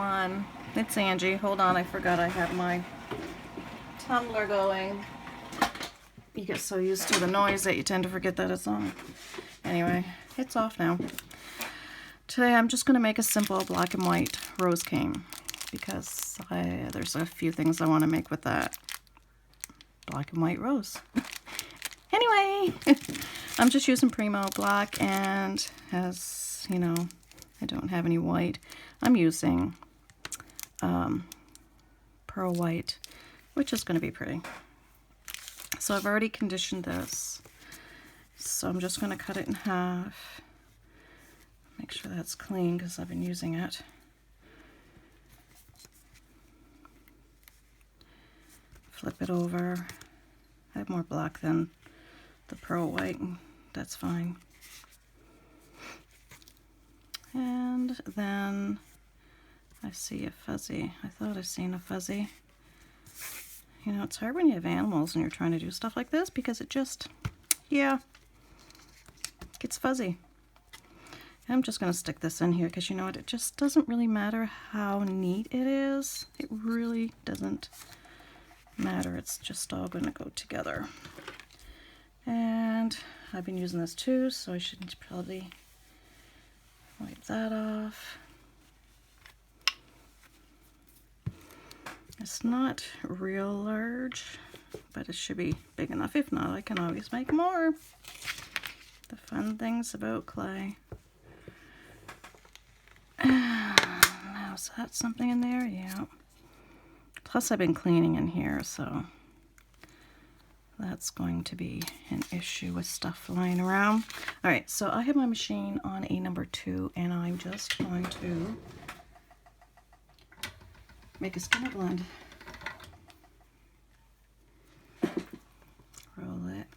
everyone. It's Angie. Hold on, I forgot I have my tumbler going. You get so used to the noise that you tend to forget that it's on. Anyway, it's off now. Today I'm just going to make a simple black and white rose cane because there's a few things I want to make with that black and white rose. Anyway, I'm just using Primo black, and as you know, I don't have any white. I'm using pearl white, which is going to be pretty. So I've already conditioned this, so I'm just going to cut it in half. Make sure that's clean because I've been using it. Flip it over. I have more black than the pearl white, and that's fine. And then I see a fuzzy. I thought I seen a fuzzy. You know, it's hard when you have animals and you're trying to do stuff like this because it just, yeah, gets fuzzy. I'm just going to stick this in here because you know what, it just doesn't really matter how neat it is. It really doesn't matter. It's just all going to go together. And I've been using this too, so I should probably wipe that off. It's not real large, but it should be big enough. If not, I can always make more. The fun things about clay. Now, is that something in there? Yeah. Plus, I've been cleaning in here, so that's going to be an issue with stuff lying around. All right, so I have my machine on a number 2, and I'm just going to make a skinner blend. Roll it,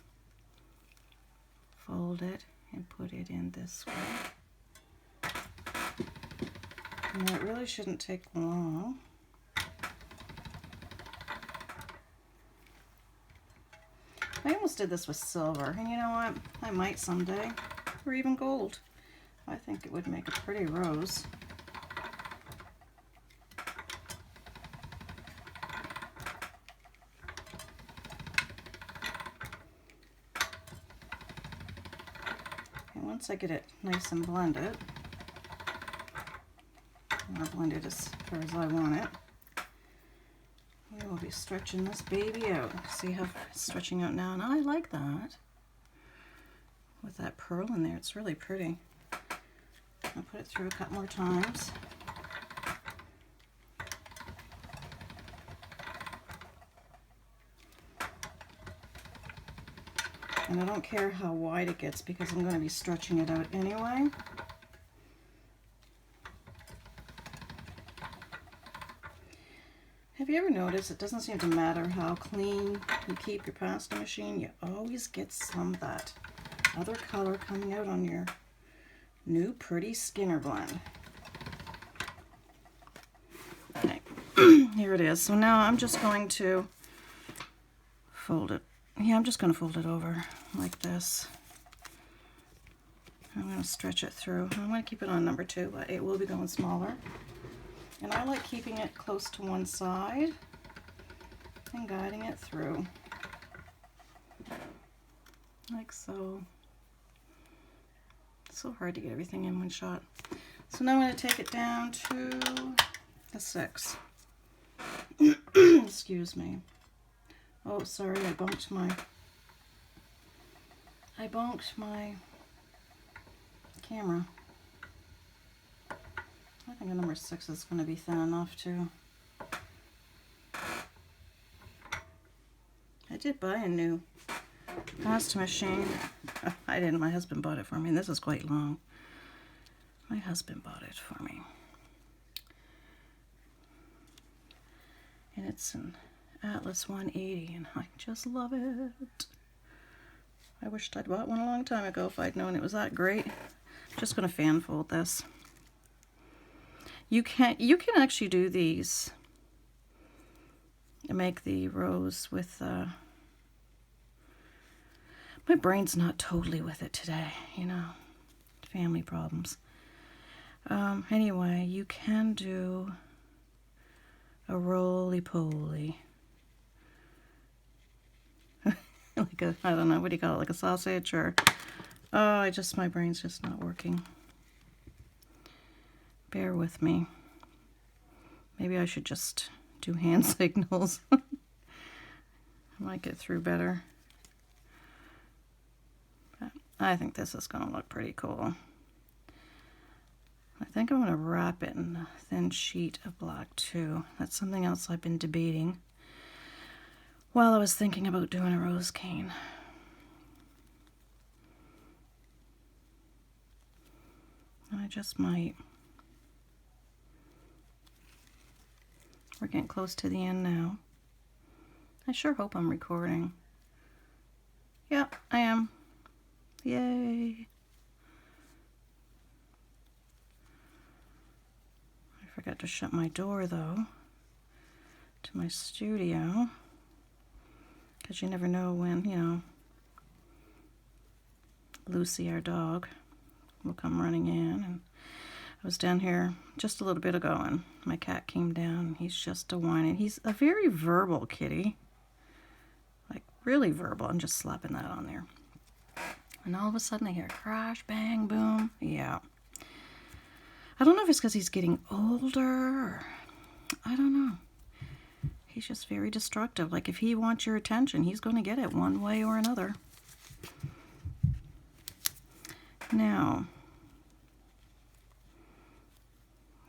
fold it, and put it in this way. And that really shouldn't take long. I almost did this with silver, and you know what? I might someday, or even gold. I think it would make a pretty rose. And once I get it nice and blended, I'll blend it as far as I want it. We will be stretching this baby out. See how it's stretching out now? And I like that. With that pearl in there, it's really pretty. I'll put it through a couple more times. And I don't care how wide it gets because I'm going to be stretching it out anyway. Have you ever noticed it doesn't seem to matter how clean you keep your pasta machine, you always get some of that other color coming out on your new pretty Skinner blend. Okay, here it is. So now I'm just going to fold it. Yeah, I'm just going to fold it over like this. I'm going to stretch it through. I'm going to keep it on number 2, but it will be going smaller. And I like keeping it close to one side and guiding it through, like so. It's so hard to get everything in one shot. So now I'm going to take it down to a 6. Excuse me. Oh, sorry, I bumped my camera. I think a number 6 is going to be thin enough too. I did buy a new pasta machine. I didn't, my husband bought it for me. This is quite long. My husband bought it for me. And it's an Atlas 180 and I just love it. I wished I'd bought one a long time ago if I'd known it was that great. I'm just going to fan fold this. You can actually do these and make the rose with my brain's not totally with it today, you know, family problems. Anyway, you can do a roly-poly. Like a, I don't know, what do you call it, like a sausage or, oh, my brain's just not working. Bear with me. Maybe I should just do hand signals. I might get through better. But I think this is going to look pretty cool. I think I'm going to wrap it in a thin sheet of black too. That's something else I've been debating while I was thinking about doing a rose cane. I just might. We're getting close to the end now. I sure hope I'm recording. Yeah, I am. Yay. I forgot to shut my door though to my studio, because you never know when, you know, Lucy, our dog, will come running in. And I was down here just a little bit ago and my cat came down and he's just a whining. He's a very verbal kitty, like really verbal. I'm just slapping that on there. And all of a sudden I hear crash, bang, boom. Yeah. I don't know if it's because he's getting older or I don't know. He's just very destructive. Like if he wants your attention, he's going to get it one way or another. Now,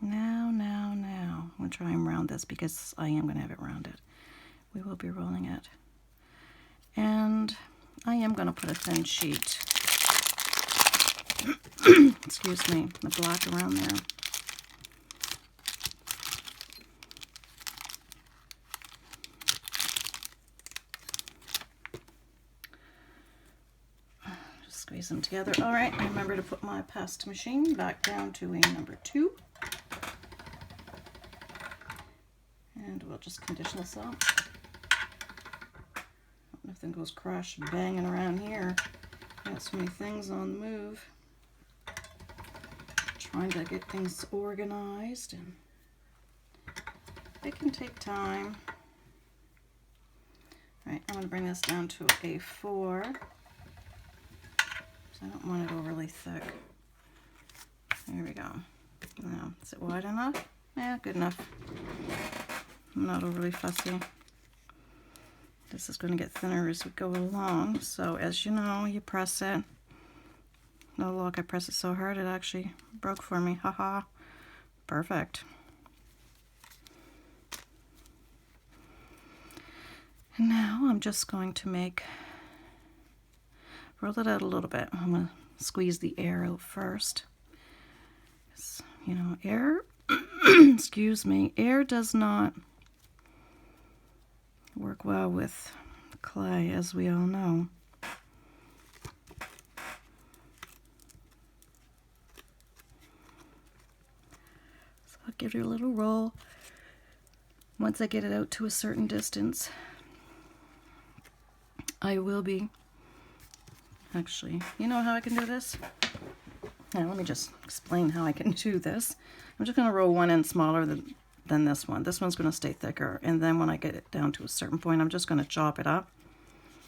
I'm going to try and round this because I am going to have it rounded. We will be rolling it. And I am going to put a thin sheet, excuse me, the black around there. Just squeeze them together. All right, remember to put my pasta machine back down to a number 2. And we'll just condition this up. Nothing goes crash banging around here. Got so many things on the move. Trying to get things organized, and it can take time. All right, I'm going to bring this down to a 4. So I don't want it overly thick. There we go. Now, is it wide enough? Yeah, good enough. I'm not overly fussy. This is going to get thinner as we go along. So as you know, you press it. Oh look, I pressed it so hard it actually broke for me. Haha. Perfect. And now I'm just going to roll it out a little bit. I'm going to squeeze the air out first. You know, air, excuse me, air does not work well with clay, as we all know. So I'll give it a little roll. Once I get it out to a certain distance, I will be, actually, you know how I can do this? Now let me just explain how I can do this. I'm just going to roll one end smaller than this one. This one's going to stay thicker, and then when I get it down to a certain point, I'm just going to chop it up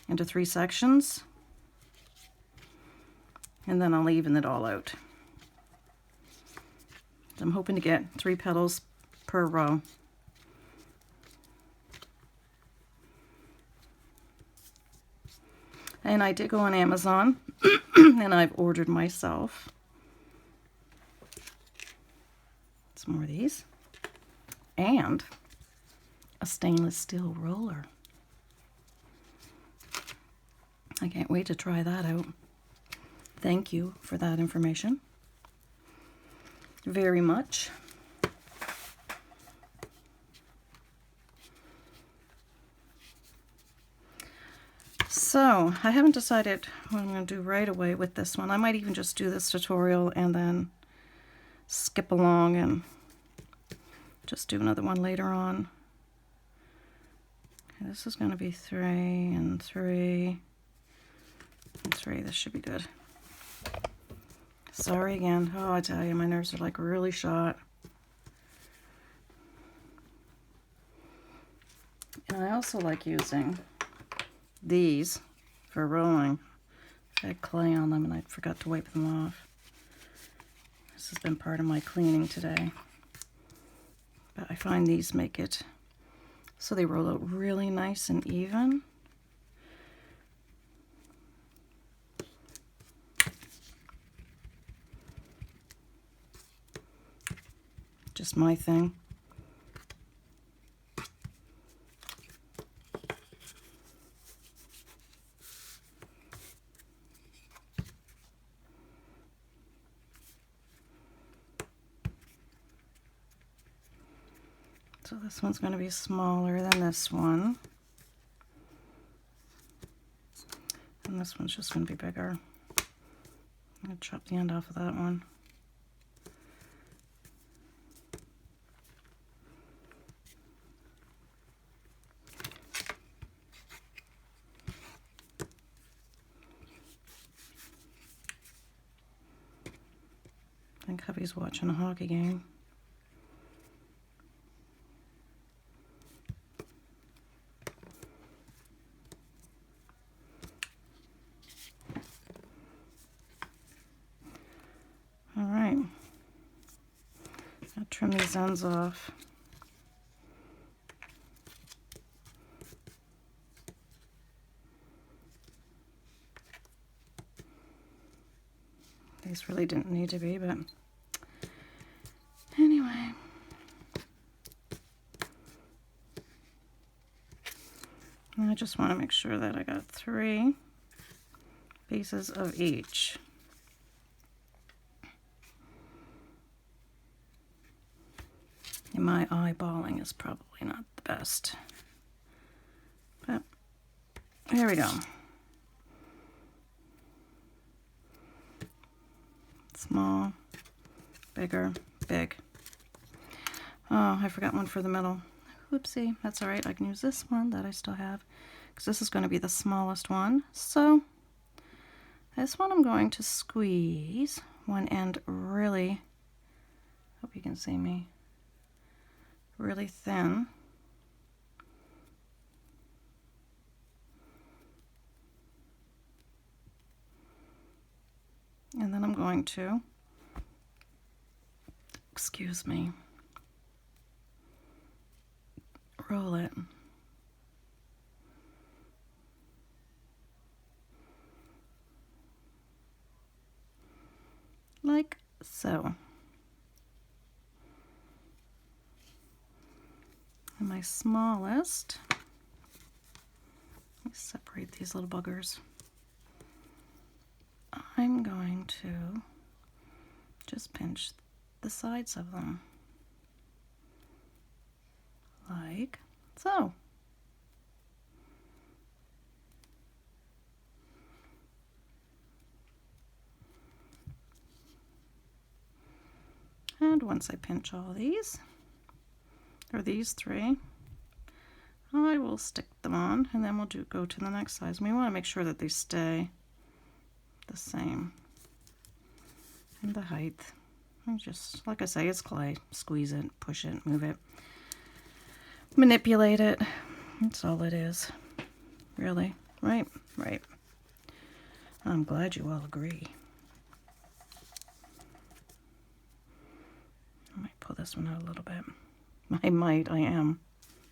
into 3 sections, and then I'll even it all out. So I'm hoping to get 3 petals per row. And I did go on Amazon and I've ordered myself some more of these and a stainless steel roller. I can't wait to try that out. Thank you for that information very much. So I haven't decided what I'm going to do right away with this one. I might even just do this tutorial and then skip along and just do another one later on. Okay, this is going to be 3 and 3 and 3. This should be good. Sorry again. Oh, I tell you, my nerves are like really shot. And I also like using these for rolling. I had clay on them and I forgot to wipe them off. This has been part of my cleaning today. But I find these make it so they roll out really nice and even. Just my thing. So this one's going to be smaller than this one. And this one's just going to be bigger. I'm going to chop the end off of that one. I think hubby's watching a hockey game. All right, I'll trim these ends off. These really didn't need to be, but anyway. And I just want to make sure that I got 3 pieces of each. And my eyeballing is probably not the best, but here we go. Small, bigger, big. Oh, I forgot one for the middle. Whoopsie, that's all right. I can use this one that I still have because this is going to be the smallest one. So this one I'm going to squeeze one end really, hope you can see me, really thin. And then I'm going to, excuse me, roll it. Like so. And my smallest, let me separate these little buggers. I'm going to just pinch the sides of them, like so. And once I pinch all these, or these 3, I will stick them on, and then we'll go to the next size. We want to make sure that they stay the same in the height. And just, like I say, it's clay. Squeeze it, push it, move it, manipulate it. That's all it is, really. Right, right. I'm glad you all agree. I might pull this one out a little bit. I am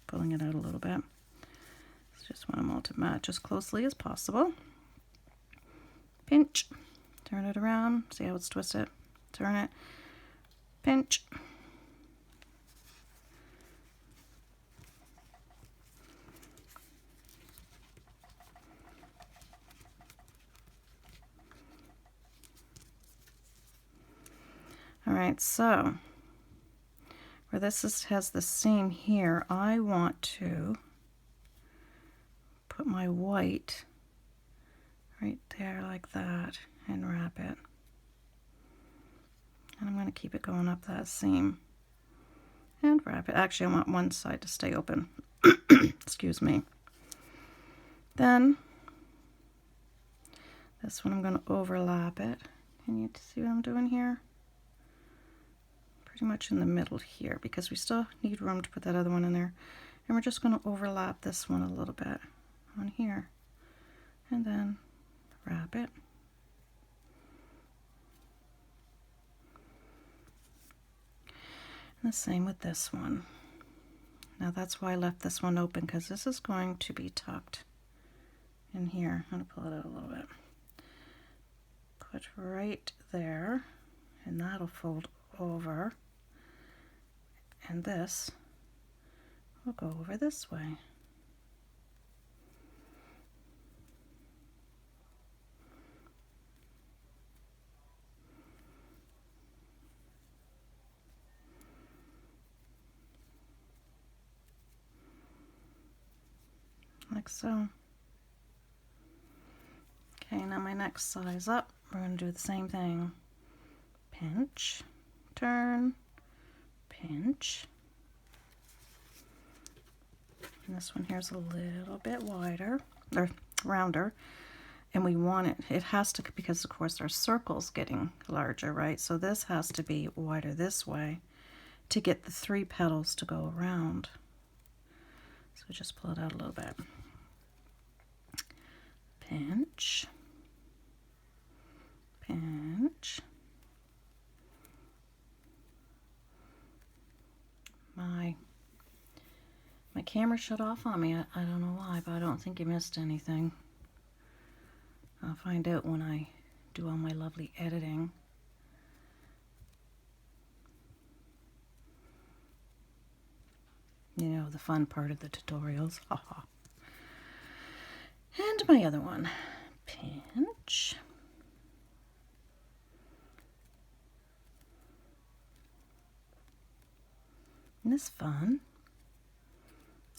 pulling it out a little bit. I just want them all to match as closely as possible. Pinch, turn it around, see how it's twisted, turn it, pinch. All right, so where this has the seam here, I want to put my white right there like that and wrap it. And I'm going to keep it going up that seam and wrap it. Actually, I want one side to stay open. Excuse me. Then this one I'm going to overlap it. Can you see what I'm doing here? Pretty much in the middle here, because we still need room to put that other one in there. And we're just going to overlap this one a little bit on here, and then wrap it. And the same with this one. Now that's why I left this one open, because this is going to be tucked in here. I'm going to pull it out a little bit. Put right there, and that'll fold over. And this will go over this way. Like so. Okay, now my next size up, we're going to do the same thing. Pinch, turn, pinch. And this one here is a little bit wider, or rounder. And we want it, it has to, because of course our circle's getting larger, right? So this has to be wider this way to get the 3 petals to go around. So just pull it out a little bit. Pinch, pinch. My camera shut off on me. I don't know why, but I don't think you missed anything. I'll find out when I do all my lovely editing. You know, the fun part of the tutorials. Haha. And my other one. Pinch. Isn't this fun?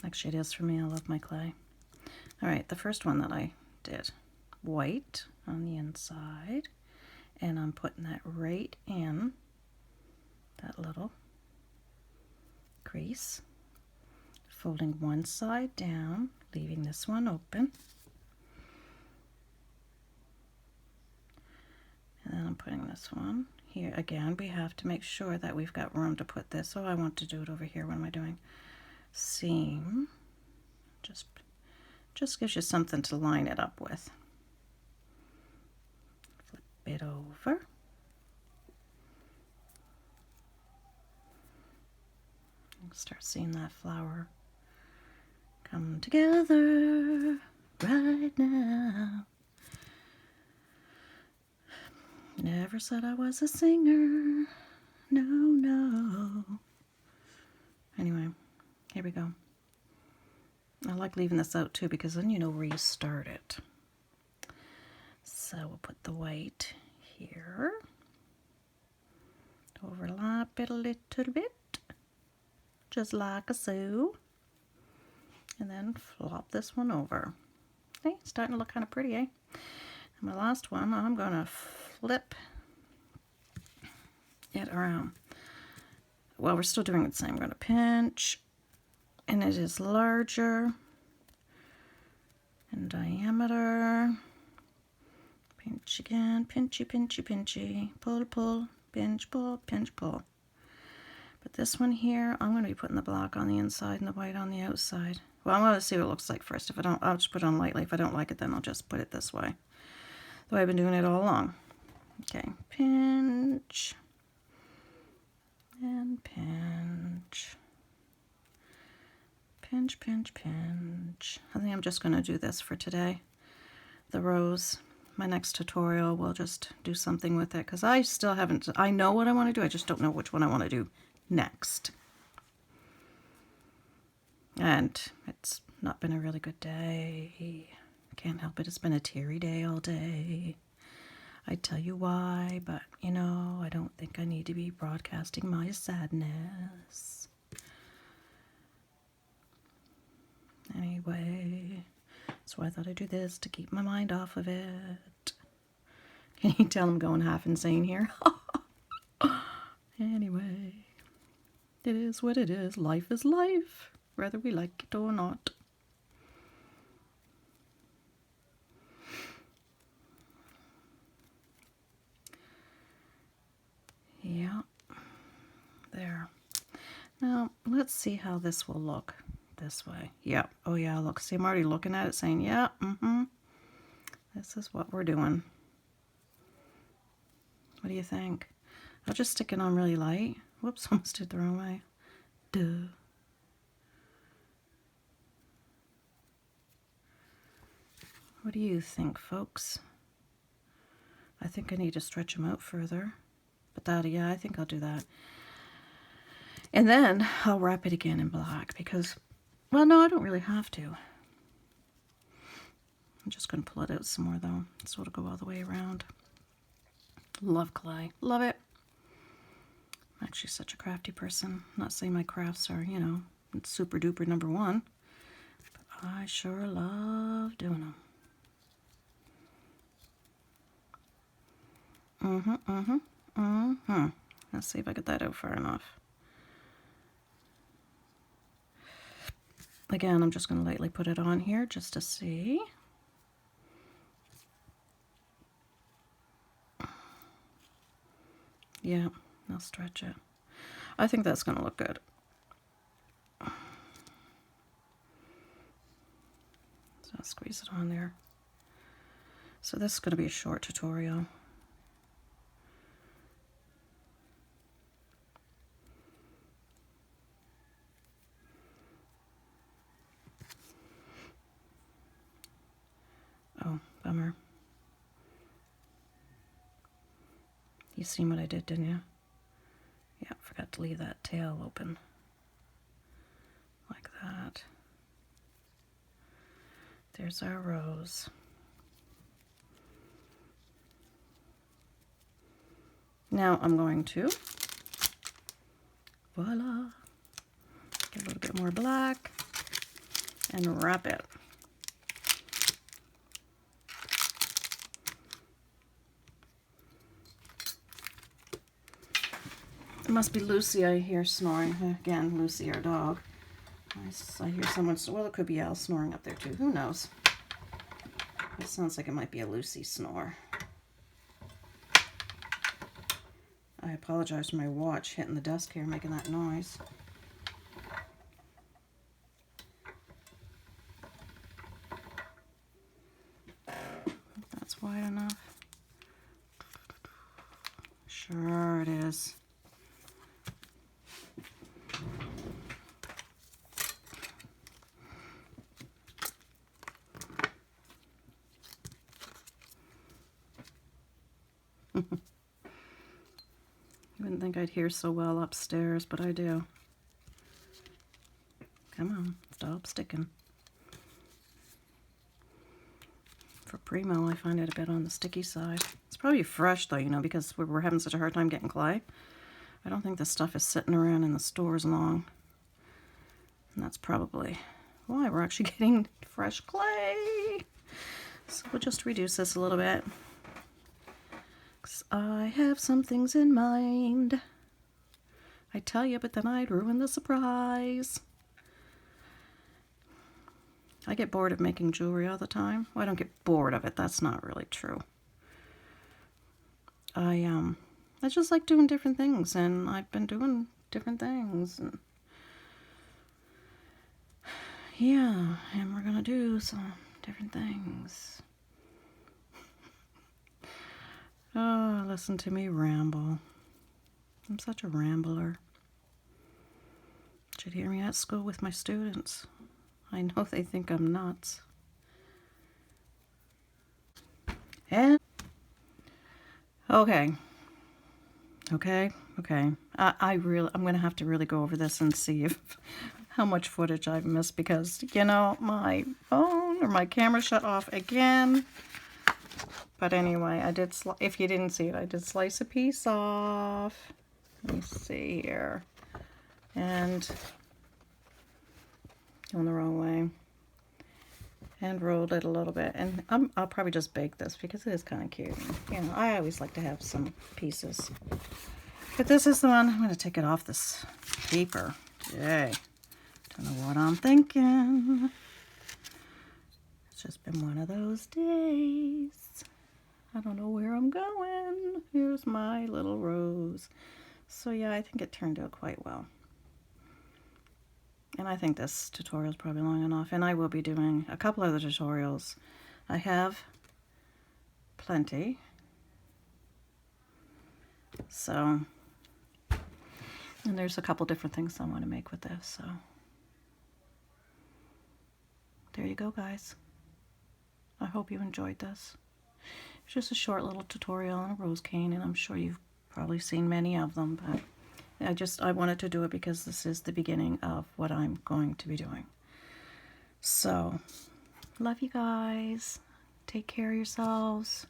Actually, it is for me. I love my clay. All right, the first one that I did, white on the inside, and I'm putting that right in that little crease, folding one side down, leaving this one open, and then I'm putting this one here. Again, we have to make sure that we've got room to put this. So I want to do it over here. What am I doing? Seam. Just gives you something to line it up with. Flip it over. Start seeing that flower come together right now. Never said I was a singer. No, no. Anyway, here we go. I like leaving this out too, because then you know where you start it. So we'll put the white here. Overlap it a little bit, just like so. And then flop this one over. Okay, it's starting to look kind of pretty, eh? And my last one, I'm going to flip it around. Well, we're still doing it the same. I'm going to pinch, and it is larger in diameter. Pinch again, pinchy, pinchy, pinchy. Pull, pull, pinch, pull, pinch, pull. But this one here, I'm going to be putting the black on the inside and the white on the outside. Well, I'm going to see what it looks like first. If I don't, I'll just put it on lightly. If I don't like it, then I'll just put it this way. The way I've been doing it all along. Okay, pinch and pinch. Pinch, pinch, pinch. I think I'm just going to do this for today. The rose. My next tutorial, we'll just do something with it, because I still haven't, I know what I want to do, I just don't know which one I want to do next. And it's not been a really good day. Can't help it, it's been a teary day all day. I'd tell you why, but you know, I don't think I need to be broadcasting my sadness. Anyway, so I thought I'd do this to keep my mind off of it. Can you tell I'm going half insane here? Anyway, it is what it is. Life is life, whether we like it or not. Yeah, there. Now, let's see how this will look this way. Yep. Oh yeah, look, see, I'm already looking at it saying, yeah, this is what we're doing. What do you think? I'll just stick it on really light. Whoops, almost did the wrong way. Duh. What do you think, folks? I think I need to stretch them out further. But that, yeah, I think I'll do that. And then I'll wrap it again in black because, well, no, I don't really have to. I'm just going to pull it out some more, though, so it'll go all the way around. Love clay. Love it. I'm actually such a crafty person. I'm not saying my crafts are, you know, super duper #1, but I sure love doing them. Let's see if I get that out far enough. Again, I'm just going to lightly put it on here just to see. Yeah, I'll stretch it. I think that's going to look good. So I'll squeeze it on there. So this is going to be a short tutorial. Oh, bummer. You seen what I did, didn't you? Yeah, forgot to leave that tail open. Like that. There's our rose. Now I'm going to, voila, get a little bit more black and wrap it. It must be Lucy I hear snoring. Again, Lucy, our dog. I hear someone, well, it could be Al snoring up there too. Who knows? It sounds like it might be a Lucy snore. I apologize for my watch hitting the desk here, making that noise. That's wide enough. Sure it is. You wouldn't think I'd hear so well upstairs, but I do. Come on, stop sticking. For Primo, I find it a bit on the sticky side. It's probably fresh though, you know, because we're having such a hard time getting clay. I don't think this stuff is sitting around in the stores long. And that's probably why we're actually getting fresh clay. So we'll just reduce this a little bit. 'Cause I have some things in mind. I tell you, but then I'd ruin the surprise. I get bored of making jewelry all the time. Well, I don't get bored of it. That's not really true. I just like doing different things, and I've been doing different things. And yeah, and we're gonna do some different things. Oh, listen to me ramble. I'm such a rambler. Should hear me at school with my students. I know they think I'm nuts. And okay. I'm gonna have to really go over this and see how much footage I've missed, because you know my phone or my camera shut off again. But anyway, I did. If you didn't see it, I did slice a piece off. Let me see here, and going the wrong way, and rolled it a little bit. And I'll probably just bake this because it is kind of cute. You know, I always like to have some pieces. But this is the one. I'm going to take it off this paper. Yay! Don't know what I'm thinking. It's just been one of those days. I don't know where I'm going. Here's my little rose. So yeah, I think it turned out quite well. And I think this tutorial is probably long enough, and I will be doing a couple other tutorials. I have plenty. So, and there's a couple different things I want to make with this, so there you go, guys. I hope you enjoyed this. It's just a short little tutorial on a rose cane, and I'm sure you've probably seen many of them, but I wanted to do it because this is the beginning of what I'm going to be doing. So, love you guys. Take care of yourselves.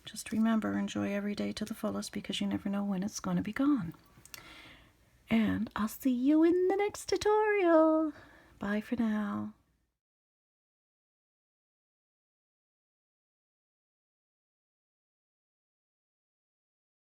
Just remember, enjoy every day to the fullest because you never know when it's going to be gone. And I'll see you in the next tutorial. Bye for now.